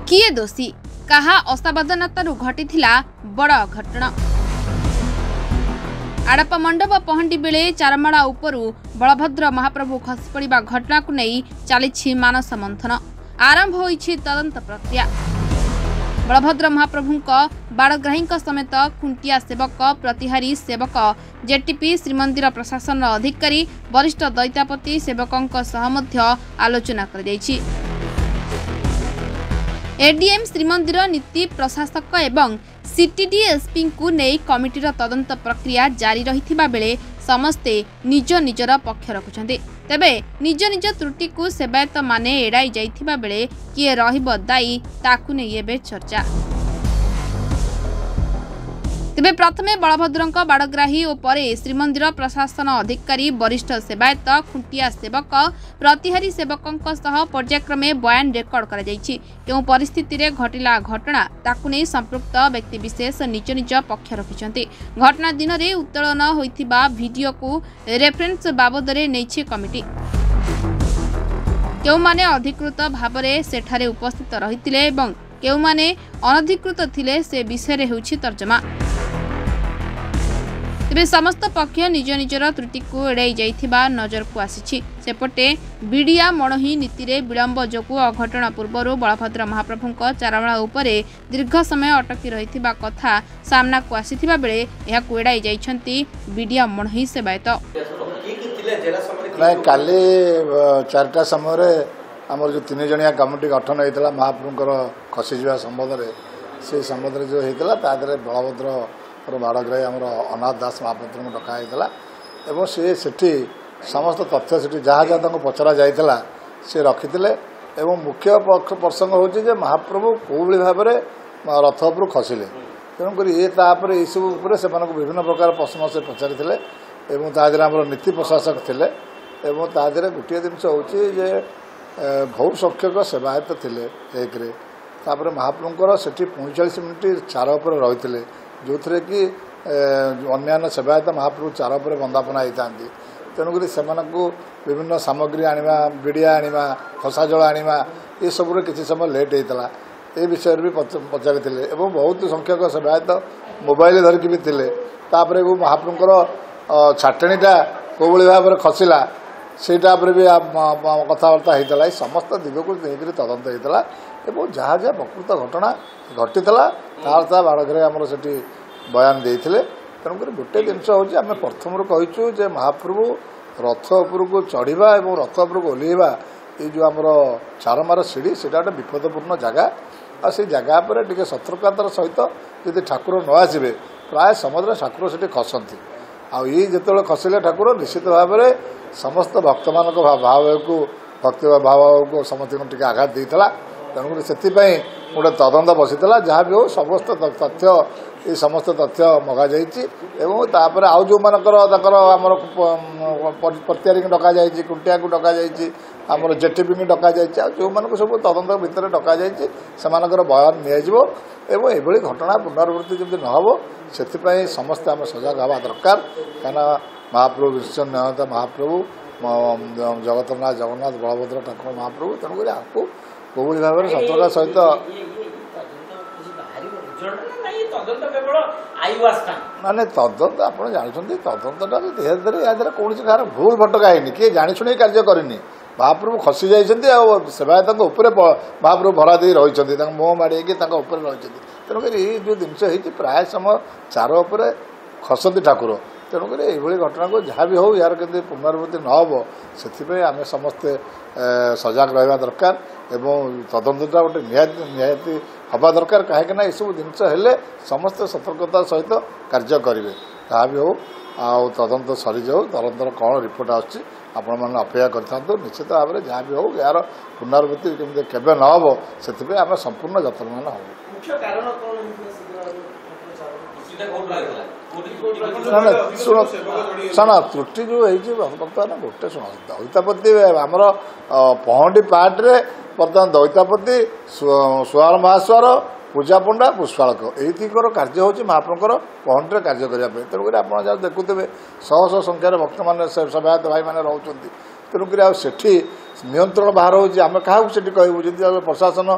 किए दोषी कहा असावधानतारू घटिथिला बड़ घटना। आड़प मंडप पहंडी बेले चारमाड़ा उपरू बलभद्र महाप्रभु खसी पड़ा घटना को नहीं चली मानस मंथन। आरंभ होईछि तदंत प्रक्रिया। बलभद्र महाप्रभु बाड़ग्राही समेत खुंटिया सेवक प्रतिहारी सेवक जेटीपी श्रीमंदिर प्रशासन अधिकारी वरिष्ठ दैतापति सेवकों सह मध्य आलोचना कर एडीएम श्रीमंदिर नीति प्रशासक एवं सीटीडी एसपी को नहीं कमिटीर तदंत प्रक्रिया जारी रही बेले समस्ते निज निजर पक्ष रखुछन्ते। तेबे निज निज त्रुटि को सेवायत माने एड़ाई जाइथिबा बेले किए रहिबो दायी ताकु नै एबे चर्चा। तेबे प्रथमे बलभद्रंक बाड़ग्राही और परे श्रीमंदिर प्रशासन अधिकारी वरिष्ठ सेवायत खुंटिया सेवक प्रतिहारी सेवकों सह पर्यायक्रमे बयान रेकर्ड करा जायछि। केउ परिस्थिति रे घटिला घटना ताकु नै संपृक्त व्यक्ति विशेष निज निज पक्ष रखिछन्ते। घटना दिन रे उत्तोलन होइथिबा वीडियो को रेफरेंस बाबद रे नैछि कमिटी। केउ माने अधिकृत भाबरे सेठारे उपस्थित रहितिले एवं केउ माने अनधिकृत थिले से विषय रे होछि तर्जमा। तेबे समस्त पक्ष निज निजर त्रुटि को एड़ाई जाइथिबा नजर को आसीछि। सेपटे बिडिया मणही नीति रे विलंब जोगु अघटना पूर्व बलभद्र महाप्रभु चारमाड़ा उपरे दीर्घ समय अटकी रहिथिबा कथा सामना को आसीथिबा बेले एहा को एड़ाई जाइछन्ति बिडिया मणही सेवायत। काली 4टा समय आमर जो 3 जणिया कमिटी गठन होता महाप्रभुंकर खसीजा संबंध में से संबंध में जो होता तादरे बलभद्र बाड़ग्राही आमर अनाथ दास महापात्र को डकाई और सी समस्त तथ्य से जहाँ जहाँ पचरा जाता सी रखी मुख्य प्रसंग हूँ महाप्रभु कौली भाव में रथ उपर खसिले तेणुक ये सब से विभिन्न प्रकार प्रश्न से पचारि आमर नीति प्रशासक थे तादेह गोटे जिनस हूँ बहु संख्यक सेवायत थे एक महाप्रभुंर से 45 मिनिट चार उपर रही जो थे कि अन्य सेवायत महाप्रभु चार उपर बंदापना होता तेणुक से विभिन्न सामग्री आनिबा बिड़िया आनिबा खसा जल आनिबा ये सब किसी समय लेट होता ये विषय भी पचारि बहुत संख्यक सेवायत मोबाइल धरिकी भी थे महाप्रभुंर छाटणीटा कौली भाव में खसला से भी कथबार्ता होता है समस्त दिग को लेकर तदंत होता है जहाँ जहाँ प्रकृत घटना घटी तार बाड़ग्राही आमर से बयान देते तेणुक गोटे जिनस हूँ आम प्रथम कहूँ जे महाप्रभु रथ उपरको चढ़ा और रथ उपरको ओह्लैवा ये जो आमर चारमार सीढ़ी से गोटे विपदपूर्ण जगह आ से जगह पर टे सतर्कतार सहित यदि ठाकुर न आसबे प्राय समग्र ठाकुर से खसती आई जो खसिले ठाकुर निश्चित भाव में समस्त भक्त मान भाव को भक्ति भाव को समस्त टे आघात देता तेणुक से गोटे तदंत बसीला जहाँ भी हो समस्त तथ्य ये समस्त तथ्य मगा जापर आउ जो मानकर आमर प्रतिहारी डक जा कुंटिया को डक जामर जेटीपी को डक जा जो मान सब तदंत भितर डक जा बयान नियाजिबो एभली घटना पुनरावृत्ति जब नहब से समस्ते आम सजग हवा दरकार कहीं महाप्रभु विश्वनाथ महाप्रभु जगतनाथ जगन्नाथ बलभद्र ठाकुर महाप्रभु तेणुक आपको कौली भाव में सतर्कता सहित माने तदंत आप जानते तदंतटा धीरे धीरे या कौन कहार भूल भटका है किए जाशुणी कार्य करनी महाप्रभु खसी जाइए सेवायत महाप्रभु भरा दे रही मुह माड़ी रही तेणुक ये जो जिनस हो प्राय समय चार उपर खसती ठाकुर तेणुक ये घटना को जहाँ भी हो यार के पुनरावृत्ति नहब से आम समस्ते सजग रहा दरकार एवं तदंतटा गोटे निहाती हवा दरकार कहीं ये सब जिनस हेले समस्त सतर्कता सहित कार्य करेंगे जहाँ भी हो आउ तदंत सरी जाऊ तदंतर कौन रिपोर्ट आसूँ आपण मैंने अपेक्षा करूँ निश्चित भाव में जहाँ भी हो यार पुनरावृत्ति केमी केवे नहब से आम संपूर्ण यत्नवान शुण त्रुटि जो बर्तमान गोटे शुण दैतापति आमर पहंडी पार्टे बर्तमान दैतापति सुआर महास्वर पूजा पंडा पुष्पालक यहीकर कार्य हूँ महाप्रभुर पहंडी कार्य करने तेणुक आप देखुए शह शह संख्यार भक्त मान सेवायत भाई मैंने रोच तेणुक से नियंत्रण बाहर होची आमे काहू सेठी कहबू जदि प्रशासन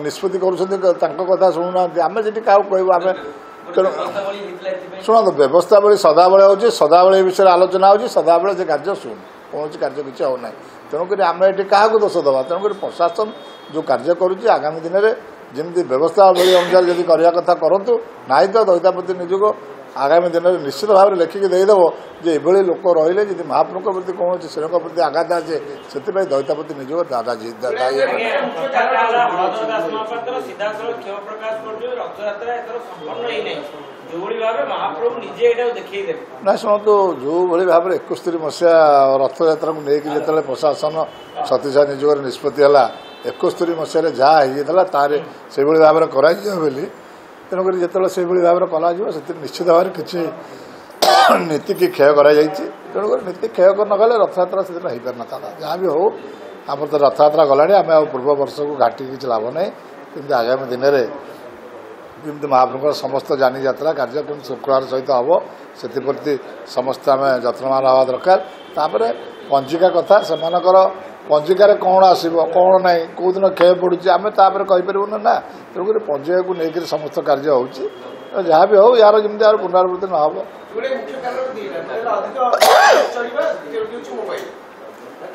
निष्पत्ति करूछन्ते तांको कथा सुनुना आमे सेठी काहू कहबू आमे शुणु व्यवस्थावली सदाबले होची सदाबले विषय आलोचना होची सदाबले से कार्य शुणु कौन कार्य किसी होना तेणुक आम ये क्या दोष दबा तेणुक प्रशासन जो कार्य करुच्ची आगामी दिन में जमी व्यवस्थावली अनुसार जब करने कथा करूँ ना तो दैतापति निजोग आगामी दिन में निश्चित भाव में लेखिक देदेव जे ये लोक रही जब महाप्रभु प्रति कौन श्रेणी प्रति आघात आसे से दैतापति निजोग ना शुणु जो भाई भाव में 71 मसीहा रथयात्रा को लेकिन जो प्रशासन शक्तिशाली निजोग निष्पत्ति है 71 मसीह जहाँ होता तार से भाव में कर तेणुक जो से भाव में कल निश्चित भाव में किसी नीति की क्षय कराई तेणुक नीति क्षय कर नगले रथयात्रा से दिन हो पार ना जहाँ भी हो आम तो रथयात्रा गला आम पूर्व वर्ष को घाटी किसी लाभ ना कि आगामी दिन में जमी महाप्रभु समस्त जानी यात्रा कार्य केमती शुक्रवार सहित हम से समस्त आम जत्नवान हवा दरकार तापर पंजिका कथा से पंजिकार कौन आसो कौन ना कौ दिन क्षय पड़ुची आम तापर कहीपर ना तेणुक पंजिका को लेकर समस्त कार्य हो जहाँ भी हो यार जमी यार पुनरावृत्ति न हो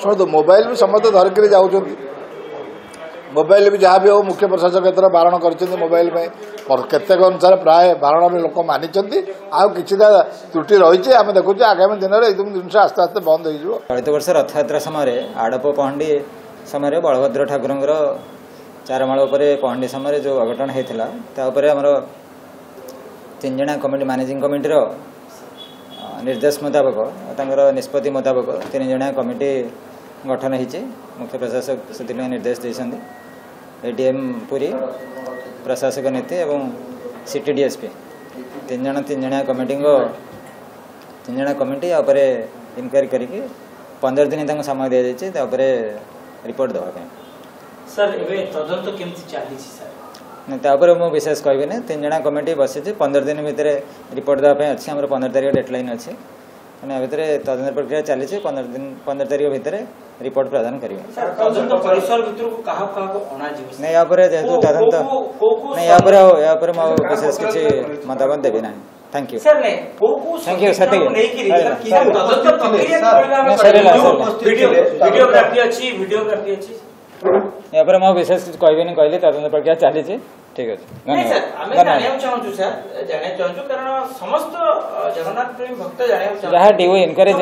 शुणु मोबाइल भी समस्त धरिक जाऊँ मोबाइल भी जहाँ भी हो मुख्य प्रशासक एथर बारण कर मोबाइल में केतेक अनुसार प्राय बारण लोक मानी आउ कि त्रुटि रही आम देखु आगामी दिन में एकदम जिन आस्ते आस्ते बंद हो चलित वर्ष रथयात्रा समय आड़प पहंडी समय बलभद्र ठाकुर 4 माळ पहंडी समय जो अघटन होता आम 3 जणा कमिटी मैनेजिंग कमिटीर निर्देश मुताबक निष्पत्ति मुताबक 3 जणा कमिटी गठन होती मुख्य प्रशासक से निर्देश देते एडीएम पुरी प्रशासक नीति एवं सिटी डीएसपी 3 जणा कमिटी इनक्वारी करके 15 दिन तक समय दि जाए रिपोर्ट देवाई सर तदंत केमती चली सर मु विशेष कहबी 3 जणा कमिटी बसी 15 दिन भितर रिपोर्ट देवाई अच्छी आम 15 तारीख डेडलाइन अच्छी मैंने भितर तदंत प्रक्रिया चली 15 तारीख भितर रिपोर्ट प्रदान करेंगे नहीं जेहेतु तदंत नहीं विशेष किसी मतामत देवी ना थैंक यू थैंक यू यहाँ विशेष कहबी कहली तदंत प्रक्रिया चली ठीक अच्छे जहाँ ड्यू इनक्वारी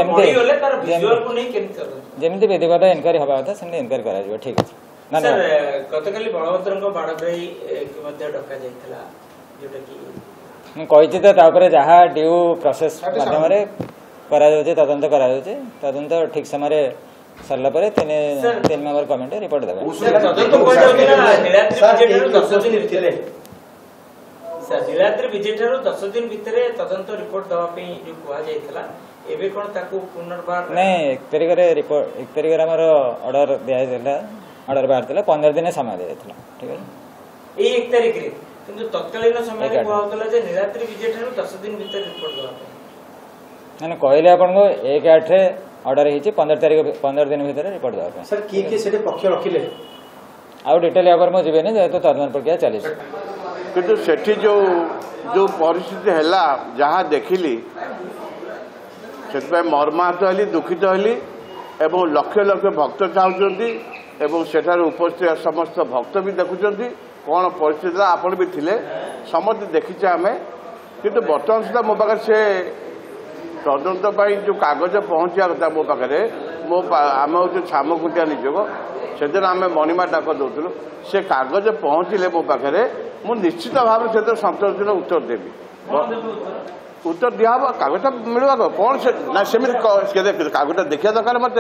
जमी विधिवत इनक्वारी हवा था सेमती इनक्वारी कर ठीक अच्छे गतकाली बलभद्र बाड़ग्राही कही जहाँ ड्यू प्रोसेस माध्यम तदंत तदंत ठीक समय सरला 3 मेंबर कमिटी रिपोर्ट देवे नीलाद्री विजय ठार 10 दिन भितर तदंत रिपोर्ट देवाई जो कहुला एवं कौन पुनर्बार नहीं 1 तारिख रिपोर्ट 1 तारिख ऑर्डर दिया ऑर्डर बाहर 15 दिन समय दिया ठीक है 1 तारिख तत्कालीन समय कहला नीलाद्री विजय ठार 10 दिन भितर रिपोर्ट देवाई मैंने कहले आपन को 1/8 ऑर्डर होती 15 दिन भितर रिपोर्ट देवा सर किए पक्ष रखिले आउ डिटेल यहाँ मुझे जेहेतु तदंत प्रक्रिया चली किंतु सेठी जो परिस्थिति है जहाँ देखिली से मर्माहत हली दुखित हली एवं लक्ष लक्ष भक्त चाहते एवं सेठार उपस्थित समस्त भक्त भी देखुं कौन परिस्थिति आपण भी थिले समस्त देखीचे आम किंतु बर्तमान सुधा मो पाखे से तदंत जो कागज पहुँचा कथा मो पाखे आम हूँ छामुखुंटिया निजोग से दिन आम मणिमा डाक दौलू से कागज पहुँचले मो पाखे मु निश्चित भाव से संतोषजनक उत्तर देवी उत्तर दिया कागज मिलवा कौन से ना सेमती कागज देखा दरकार मत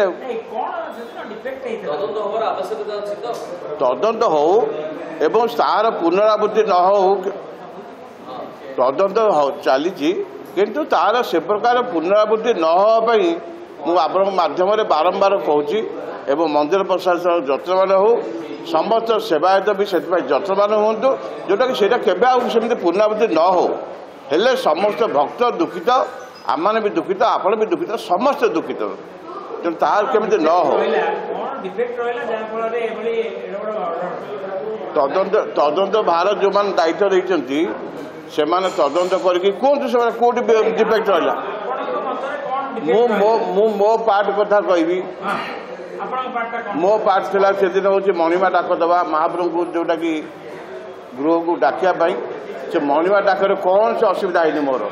तदंत हो एवं तार पुनरावृत्ति न हो तदंत चली किंतु तार से प्रकार पुनरावृत्ति न होपाई मुझे माध्यम बारंबार कहूँ एवं मंदिर प्रशासन जत्नवान हो समस्त सेवायत भी से जत्नवान हूँ जोटा कि सेमती पुनरावृत्ति न हो हेले समस्त भक्त दुखित आम भी दुखित आपण भी दुखित समस्त दुखित ତେଣୁ ତାର କେମିତି ନ ହଉ ତଦନ୍ତ ଭାର ଯେଉଁମାନେ ଦାୟିତ୍ୱ ଦେଇଛନ୍ତି ସେମାନେ ତଦନ୍ତ କରିକି କୁହନ୍ତୁ ସେମାନେ କୋଉଠି ଡିଫେକ୍ଟ ରହିଲା। ମୁଁ ମୋ ପାର୍ଟ କଥା କହିବି। ମୋ ପାର୍ଟ ଥିଲା ସେଦିନ ହେଉଛି ମଣିମା ଡାକ ଦେବା ମହାପ୍ରଭୁଙ୍କୁ ଯେଉଁଟାକି ଗୃହକୁ ଡାକିବା ପାଇଁ। ସେ ମଣିମା ଡାକରେ କୌଣସି ଅସୁବିଧା ହେଇନି ମୋର,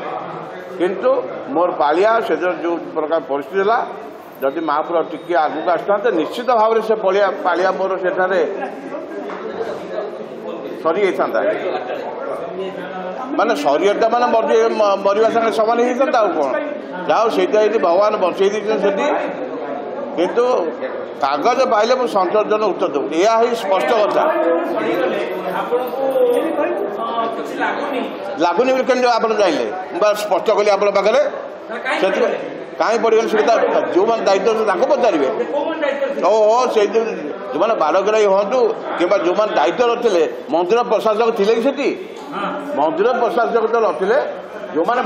କିନ୍ତୁ ମୋର ପାଳିଆ ସେଦିନ ଯେଉଁ ପ୍ରକାର ପରିସ୍ଥିତି ହେଲା ଯଦି ମହାପ୍ରଭୁ ଟିକେ ଆଗକୁ ଆସିଥାନ୍ତେ ନିଶ୍ଚିତ ଭାବରେ ସେ ପାଳିଆ ମୋର ସେଠାରେ ସରିଯାଇଥାନ୍ତା। ମାନେ ସରିଯାଇତା ମାନେ ମରିବା ସାଙ୍ଗେ ସମାନ ହେଇଥାନ୍ତା ଆଉ କ'ଣ। ଯାହା ହଉ ସେଇଟା ଏଠି ଭଗବାନ ବଞ୍ଚେଇ ଦେଇଛନ୍ତି ସେଠି, କିନ୍ତୁ କାଗଜ ପାଇଲେ ମୁଁ ସଂଶୋଧନ ଉତ୍ତର ଦେବୁ, ଏହା ହିଁ ସ୍ପଷ୍ଟ କଥା। ଲାଗୁନି ବୋଲି କେମିତି ଆପଣ ଯାଇଲେ? ମୁଁ ବା ସ୍ପଷ୍ଟ କଲି ଆପଣଙ୍କ ପାଖରେ। ସେଥିପାଇଁ କାହିଁ ପଡ଼ିଗଲେ ସେଟା ଯେଉଁମାନେ ଦାୟିତ୍ୱ ତାଙ୍କୁ ପଚାରିବେ। ଓହୋ ସେଇ ଯେଉଁମାନେ ବାରଗ୍ରାହୀ ହୁଅନ୍ତୁ କିମ୍ବା ଯେଉଁମାନେ ଦାୟିତ୍ୱ ଥିଲେ ମନ୍ଦିର ପ୍ରଶାସକ ଥିଲେ କି ସେଠି? ମନ୍ଦିର ପ୍ରଶାସକ ତ ନଥିଲେ। ଯେଉଁମାନେ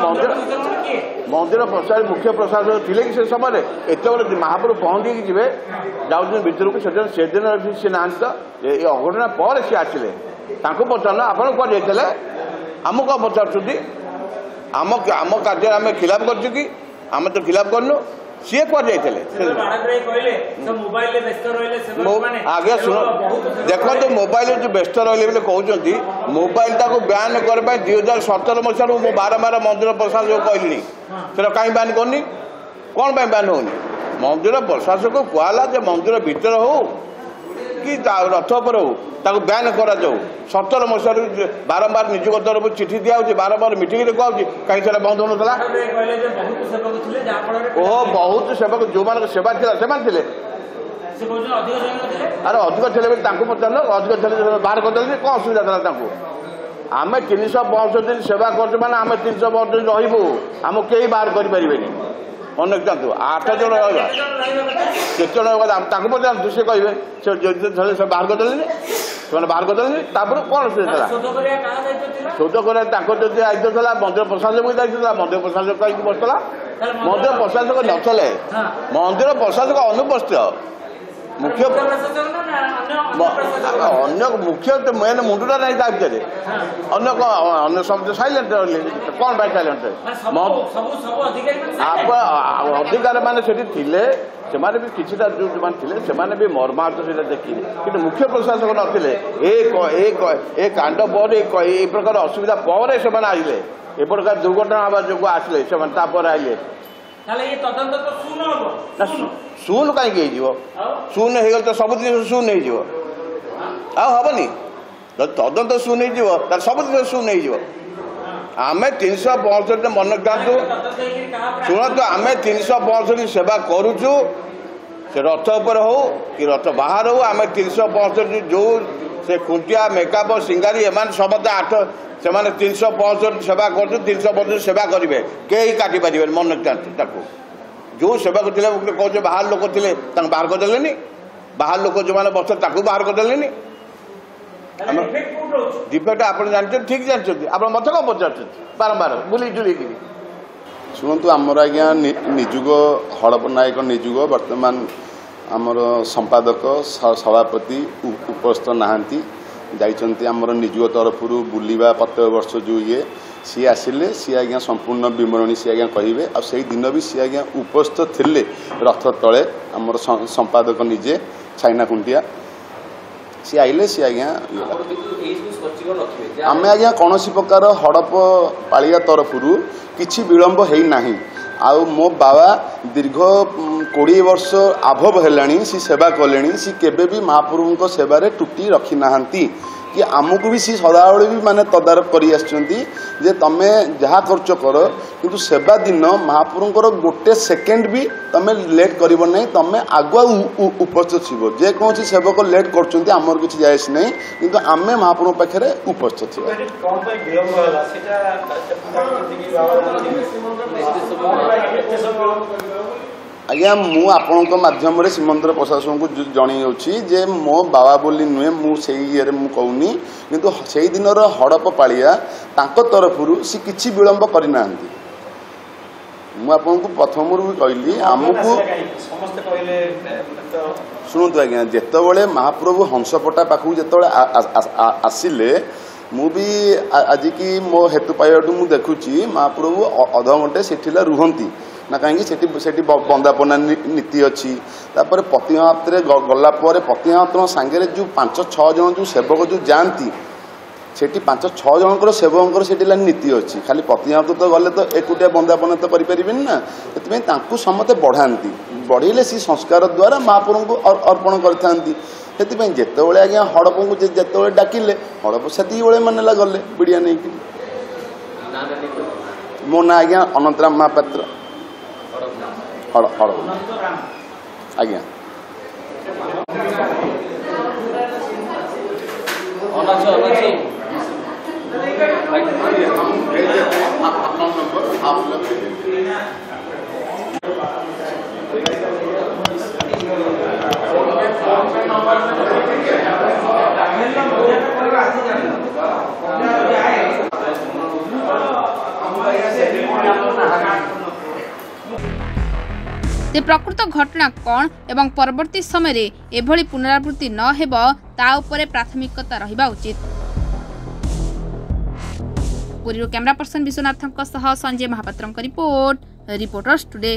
ମନ୍ଦିର ମୁଖ୍ୟ ପ୍ରଶାସକ ଥିଲେ କି ସେ ସମୟରେ? ଏତେବେଳେ ମହାପ୍ରଭୁ ପହଞ୍ଚିକି ଯିବେ ଯାଉଛନ୍ତି ଭିତରକୁ, ସେଦିନ ସେ ନାହାନ୍ତି ତ, ଏ ଅଘଟଣା ପରେ ସେ ଆସିଲେ। ତାଙ୍କୁ ପଚାରୁନ ଆପଣ କୁଆଡ଼େ ଯାଇଥିଲେ, ଆମକୁ କ'ଣ ପଚାରୁଛନ୍ତି? ଆମ କାର୍ଯ୍ୟରେ ଆମେ ଖିଲାପ କରିଛୁ କି? ଆମେ ତ ଖିଲାପ କରିନୁ। ସିଏ କୁଆଡ଼େ ଯାଇଥିଲେ? ଆଜ୍ଞା ଶୁଣ, ଦେଖନ୍ତୁ ମୋବାଇଲ ଯେଉଁ ବ୍ୟସ୍ତ ରହିଲେ ବୋଲି କହୁଛନ୍ତି, ମୋବାଇଲଟାକୁ ବ୍ୟାନ୍ କରିବା ପାଇଁ 2017 ମସିହାରୁ ମୁଁ ବାରମ୍ବାର ମନ୍ଦିର ପ୍ରଶାସକ କହିଲିଣି। ସେଟା କାହିଁ ବ୍ୟାନ୍ କରୁନି? କ'ଣ ପାଇଁ ବ୍ୟାନ୍ ହେଉନି? ମନ୍ଦିର ପ୍ରଶାସକ କୁହାହେଲା ଯେ ମନ୍ଦିର ଭିତରେ ହଉ କି ରଥ ଉପରେ ହଉ ତାକୁ ବ୍ୟାନ୍ କରାଯାଉ। 17 ମସିହାରୁ ବାରମ୍ବାର ନିଯୁକ୍ତ ତରଫରୁ ଚିଠି ଦିଆହେଉଛି, ବାରମ୍ବାର ମିଟିଂରେ କୁହାହେଉଛି, କାହିଁକି ସେଟା ବନ୍ଦ ହେଉନଥିଲା? ଓହୋ ବହୁତ ସେବକ ଯେଉଁମାନଙ୍କ ସେବା ଥିଲା ସେମାନେ ଥିଲେ। ଆରେ ଅଧିକ ଥିଲେ ବୋଲି ତାଙ୍କୁ ପଚାରିଲ, ଅଧିକ ଥିଲେ ବାହାର କରିଦେଲେ କ'ଣ ଅସୁବିଧା ଥିଲା ତାଙ୍କୁ? ଆମେ 365 ଦିନ ସେବା କରୁଛୁ ମାନେ ଆମେ 365 ଦିନ ରହିବୁ, ଆମକୁ କେହି ବାହାର କରିପାରିବେନି। ମନେ ରଖିଥାନ୍ତୁ, 8 ଜଣ ରହିବା, କେତେ ଜଣ ତାଙ୍କୁ ପଚାରନ୍ତୁ, ସେ କହିବେ ସେ ବାହାର କରିଦେଲେନି, ସେମାନେ ବାହାର କରିଦେଲେନି। ତାପରେ କ'ଣ ଅସୁବିଧା ଥିଲା? ଶୋଧ କରିବା ତାଙ୍କର ଯଦି ଦାୟିତ୍ୱ ଥିଲା, ମନ୍ଦିର ପ୍ରଶାସକ ଦାୟିତ୍ୱ ଥିଲା, ମନ୍ଦିର ପ୍ରଶାସକ କାହିଁକି ବସିଥିଲା? ମନ୍ଦିର ପ୍ରଶାସକ ନଥିଲେ, ମନ୍ଦିର ପ୍ରଶାସକ ଅନୁପସ୍ଥିତ। ମୁଖ୍ୟ ଅନ୍ୟ ମୁଖ୍ୟ ମେନ୍ ମୁଣ୍ଡଟା ନାହିଁ ତା ଭିତରେ। ଅନ୍ୟ ସମସ୍ତେ ସାଇଲେଣ୍ଟ ରହିଲେ। କ'ଣ ପାଇଁ ସାଇଲେଣ୍ଟ? ଅଧିକାର ମାନେ ସେଠି ଥିଲେ, ସେମାନେ ବି କିଛିଟା ଯେଉଁମାନେ ଥିଲେ ସେମାନେ ବି ମର୍ମାହତ ସେଇଟା ଦେଖିଲେ, କିନ୍ତୁ ମୁଖ୍ୟ ପ୍ରଶାସକ ନଥିଲେ। ଏ କାଣ୍ଡ ପରେ ଏଇ ପ୍ରକାର ଅସୁବିଧା ପରେ ସେମାନେ ଆସିଲେ, ଏ ପ୍ରକାର ଦୁର୍ଘଟଣା ହେବା ଯୋଗୁଁ ଆସିଲେ ସେମାନେ, ତାପରେ ଆସିଲେ। ଶୂନ କାହିଁକି ହେଇଯିବ? ଶୂନ ହେଇଗଲେ ତ ସବୁ ଜିନିଷ ଶୂନ ହେଇଯିବ, ଆଉ ହବନି। ଯଦି ତଦନ୍ତ ଶୂନ ହେଇଯିବ ତାହେଲେ ସବୁ ଜିନିଷ ଶୂନ ହେଇଯିବ। ଆମେ 365 ମନେ ରଖନ୍ତୁ, ଶୁଣନ୍ତୁ, ଆମେ 365 ସେବା କରୁଛୁ, ସେ ରଥ ଉପରେ ହଉ କି ରଥ ବାହାର ହଉ, ଆମେ 365 ଯେଉଁ ସେ ଖୁଣ୍ଟିଆ ମେକାପ ସିଙ୍ଗାରୀ ଏମାନେ ସମସ୍ତେ ସେମାନେ 365 ସେବା କରୁଛୁ, 365 ସେବା କରିବେ, କେହି କାଟି ପାରିବେନି। ମନେ ରଖିଥାନ୍ତୁ ତାକୁ। ଯେଉଁ ସେବାକୁ ଥିଲେ କହୁଛ ବାହାର ଲୋକ ଥିଲେ ତାଙ୍କୁ ବାହାର କରିଦେଲେନି, ବାହାର ଲୋକ ଯେଉଁମାନେ ବସିଥିଲେ ତାକୁ ବାହାର କରିଦେଲେନି। ଡିଫେକ୍ଟ ଆପଣ ଜାଣିଛନ୍ତି, ଠିକ୍ ଜାଣିଛନ୍ତି, ଆପଣ ମତେ କ'ଣ ପଚାରୁଛନ୍ତି ବାରମ୍ବାର ବୁଲି ଜୁଲିକିରି? ଶୁଣନ୍ତୁ, ଆମର ଆଜ୍ଞା ନିଯୁଗ ହଳପ ନାୟକ ନିଯୁଗ ବର୍ତ୍ତମାନ ଆମର ସମ୍ପାଦକ ସଭାପତି ଉପସ୍ଥିତ ନାହାନ୍ତି, ଯାଇଛନ୍ତି ଆମର ନିଯୁଗ ତରଫରୁ ବୁଲିବା ପ୍ରତ୍ୟେକ ବର୍ଷ ଯେଉଁ ସିଏ ଆସିଲେ ସିଏ ଆଜ୍ଞା ସମ୍ପୂର୍ଣ୍ଣ ବିବରଣୀ ସିଏ ଆଜ୍ଞା କହିବେ। ଆଉ ସେଇ ଦିନ ବି ସିଏ ଆଜ୍ଞା ଉପସ୍ଥିତ ଥିଲେ ରଥ ତଳେ, ଆମର ସମ୍ପାଦକ ନିଜେ ଛାଇନା ଖୁଣ୍ଟିଆ ସିଏ ଆଇଲେ, ସିଏ ଆଜ୍ଞା ଆମେ ଆଜ୍ଞା କୌଣସି ପ୍ରକାର ହଡ଼ପ ପାଳିଆ ତରଫରୁ କିଛି ବିଳମ୍ବ ହେଇନାହିଁ। ଆଉ ମୋ ବାବା ଦୀର୍ଘ 20 ବର୍ଷ ଆଭବ ହେଲାଣି ସେ ସେବା କଲେଣି, ସେ କେବେ ବି ମହାପ୍ରଭୁଙ୍କ ସେବାରେ ତ୍ରୁଟି ରଖିନାହାନ୍ତି କି ଆମକୁ ବି ସେ ସଦାବେଳେ ବି ମାନେ ତଦାରଖ କରି ଆସିଛନ୍ତି ଯେ ତମେ ଯାହା କରୁଛ କର, କିନ୍ତୁ ସେବା ଦିନ ମହାପ୍ରଭୁଙ୍କର ଗୋଟେ ସେକେଣ୍ଡ ବି ତମେ ଲେଟ୍ କରିବ ନାହିଁ, ତମେ ଆଗୁଆ ଉପସ୍ଥିତ ଥିବ। ଯେକୌଣସି ସେବକ ଲେଟ୍ କରୁଛନ୍ତି ଆମର କିଛି ଯାଏସ ନାହିଁ, କିନ୍ତୁ ଆମେ ମହାପ୍ରଭୁଙ୍କ ପାଖରେ ଉପସ୍ଥିତ ଥିବା। ଆଜ୍ଞା ମୁଁ ଆପଣଙ୍କ ମାଧ୍ୟମରେ ଶ୍ରୀମନ୍ଦିର ପ୍ରଶାସନକୁ ଜଣାଇଉଛି ଯେ ମୋ ବାବା ବୋଲି ନୁହେଁ, ମୁଁ ସେଇ ଇଏରେ ମୁଁ କହୁନି, କିନ୍ତୁ ସେଇ ଦିନର ହଡ଼ପ ପାଳିଆ ତାଙ୍କ ତରଫରୁ ସେ କିଛି ବିଳମ୍ବ କରିନାହାନ୍ତି। ମୁଁ ଆପଣଙ୍କୁ ପ୍ରଥମରୁ ବି କହିଲି ଆମକୁ ଶୁଣନ୍ତୁ ଆଜ୍ଞା, ଯେତେବେଳେ ମହାପ୍ରଭୁ ହଂସପଟା ପାଖକୁ ଯେତେବେଳେ ଆସିଲେ ମୁଁ ବି ଆଜିକି ମୋ ହେତୁ ପାଇବାଠୁ ମୁଁ ଦେଖୁଛି ମହାପ୍ରଭୁ ଅଧଘଣ୍ଟେ ସେଠିଲା ରୁହନ୍ତି ନା, କାହିଁକି ସେଠି ବନ୍ଦାପନା ନୀତି ଅଛି। ତାପରେ ପ୍ରତିମାତ୍ରେ ଗଲା ପରେ ପ୍ରତିମାତ୍ରଙ୍କ ସାଙ୍ଗରେ ଯେଉଁ 5-6 ଜଣ ଯେଉଁ ସେବକ ଯେଉଁ ଯାଆନ୍ତି ସେଠି 5-6 ଜଣଙ୍କର ସେବକଙ୍କର ସେଠି ନୀତି ଅଛି। ଖାଲି ପ୍ରତିମାକୁ ତ ଗଲେ ତ ଏକୁଟିଆ ବନ୍ଦାପନା ତ କରିପାରିବେନି ନା, ସେଥିପାଇଁ ତାଙ୍କୁ ସମସ୍ତେ ବଢ଼ାନ୍ତି। ବଢ଼େଇଲେ ସେ ସଂସ୍କାର ଦ୍ୱାରା ମହାପ୍ରଭୁଙ୍କୁ ଅର୍ପଣ କରିଥାନ୍ତି। ସେଥିପାଇଁ ଯେତେବେଳେ ଆଜ୍ଞା ହଡ଼ପଙ୍କୁ ଯେତେବେଳେ ଡାକିଲେ ହଡ଼ପ ସେତିକି ବେଳେ ମାନେଲା ଗଲେ ବିଡ଼ିଆ ନେଇକି। ମୋ ନାଁ ଆଜ୍ଞା ଅନନ୍ତରାମ ମହାପାତ୍ର, ହଡ଼ପ ଆଜ୍ଞା। ते प्रकृत घटना कौन एवं परवर्ती समय एभली पुनरावृत्ति न हेब ता उपरे प्राथमिकता रहिबा उचित। Puri camera person Vishwanath Sanjay Mahapatra report, reporters today.